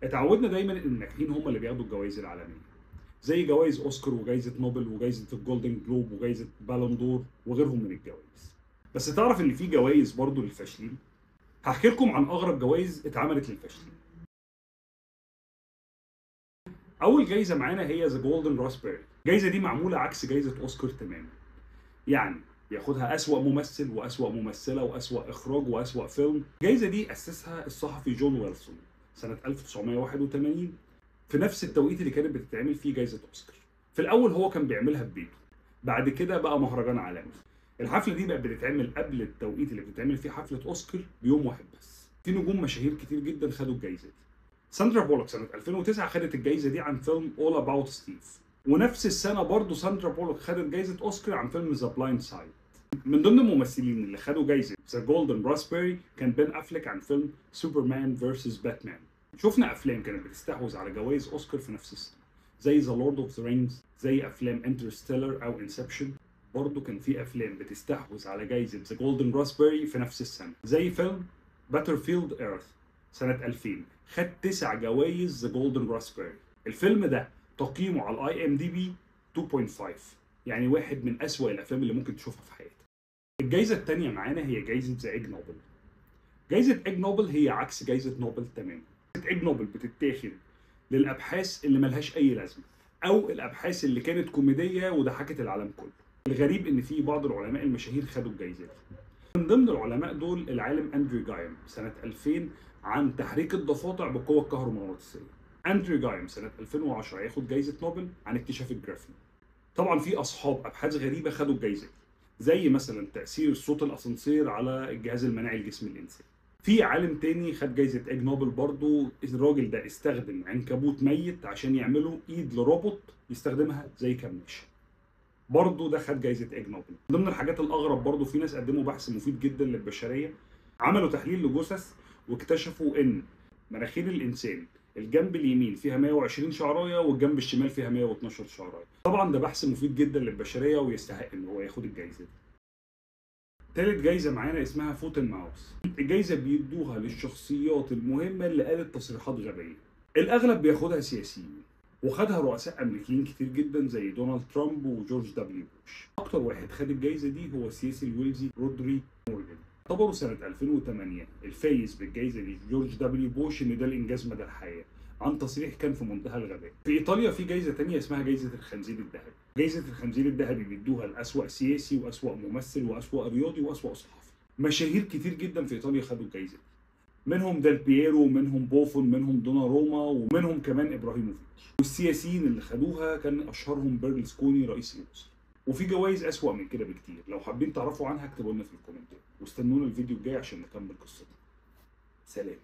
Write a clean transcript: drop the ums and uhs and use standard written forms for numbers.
اتعودنا دايما ان الناجحين هم اللي بياخدوا الجوائز العالميه، زي جوائز اوسكار وجائزه نوبل وجائزه الجولدن جلوب وجائزه بالون دور وغيرهم من الجوائز. بس تعرف ان في جوائز برضه للفاشلين؟ هحكي لكم عن اغرب جوائز اتعملت للفاشلين. اول جايزه معانا هي ذا جولدن راسبيري. الجايزه دي معموله عكس جايزه اوسكار تماما، يعني بياخدها اسوأ ممثل واسوأ ممثله واسوأ اخراج واسوأ فيلم. الجايزه دي اسسها الصحفي جون ويلسون سنه 1981 في نفس التوقيت اللي كانت بتتعمل فيه جايزه اوسكار. في الاول هو كان بيعملها ببيته، بعد كده بقى مهرجان عالمي. الحفله دي بقت بتتعمل قبل التوقيت اللي بتتعمل فيه حفله اوسكار بيوم واحد بس. في نجوم مشاهير كتير جدا خدوا الجايزه دي. ساندرا بولوك سنه 2009 خدت الجايزه دي عن فيلم All About Steve، ونفس السنه برضه ساندرا بولوك خدت جايزه اوسكار عن فيلم ذا بلايند سايد. من ضمن الممثلين اللي خدوا جايزه ذا جولدن راسبيري كان بين افليك عن فيلم سوبرمان فيرسس باتمان. شفنا افلام كانت بتستحوذ على جوائز اوسكار في نفس السنه، زي ذا لورد اوف ذا رينجز، زي افلام انترستيلر او انسبشن. برضه كان في افلام بتستحوذ على جايزه ذا جولدن راسبيري في نفس السنه، زي فيلم باترفيلد ايرث سنه 2000 خد 9 جوائز ذا جولدن راسبيري. الفيلم ده تقييمه على الاي ام دي بي 2.5، يعني واحد من اسوأ الافلام اللي ممكن تشوفها في حياتك. الجايزه الثانيه معانا هي جايزه ذا ايج نوبل. جايزه ايج نوبل هي عكس جايزه نوبل تماما. جايزه ايج نوبل بتتاخد للابحاث اللي ملهاش اي لازمه، او الابحاث اللي كانت كوميديه وضحكت العالم كله. الغريب ان في بعض العلماء المشاهير خدوا الجايزه دي. من ضمن العلماء دول العالم اندرو جايم سنه 2000 عن تحريك الضفادع بالقوه الكهرومغناطيسيه. اندرو جايم سنه 2010 هياخد جايزه نوبل عن اكتشاف الجرافين. طبعا في اصحاب ابحاث غريبه خدوا الجايزه دي، زي مثلا تاثير صوت الاسانسير على الجهاز المناعي لجسم الانسان. في عالم تاني خد جايزه ايج نوبل برضه، الراجل ده استخدم عنكبوت ميت عشان يعملوا ايد لروبوت يستخدمها زي كماشة. برضه ده خد جايزه ايج نوبل. من ضمن الحاجات الاغرب برضه في ناس قدموا بحث مفيد جدا للبشريه. عملوا تحليل لجثث واكتشفوا ان مناخير الانسان الجنب اليمين فيها 120 شعرايه والجنب الشمال فيها 112 شعرايه. طبعا ده بحث مفيد جدا للبشريه ويستحق ان هو ياخد الجايزه دي. تالت جايزه معانا اسمها فوت الماوس. الجايزه بيدوها للشخصيات المهمه اللي قالت تصريحات غبيه. الاغلب بياخدها سياسيين، وخدها رؤساء امريكيين كتير جدا زي دونالد ترامب وجورج دبليو بوش. اكتر واحد خد الجايزه دي هو السياسي الويلزي رودري مورجان. اعتبروا سنه 2008 الفايز بالجايزه دي جورج دبليو بوش ان ده الانجاز مدى الحياه عن تصريح كان في منتهى الغباء. في ايطاليا في جايزه تانية اسمها جايزه الخنزير الذهبي. جايزه الخنزير الذهبي بيدوها لاسوأ سياسي واسوأ ممثل واسوأ رياضي واسوأ صحفي. مشاهير كتير جدا في ايطاليا خدوا الجايزه دي، منهم ديل بييرو ومنهم بوفون منهم دوناروما ومنهم كمان ابراهيموفيتش. والسياسيين اللي خدوها كان اشهرهم بيرلسكوني رئيس الوزراء. وفي جوائز اسوأ من كده بكتير، لو حابين تعرفوا عنها اكتبوا لنا في الكومنتات، واستنونا الفيديو الجاي عشان نكمل قصتنا. سلام.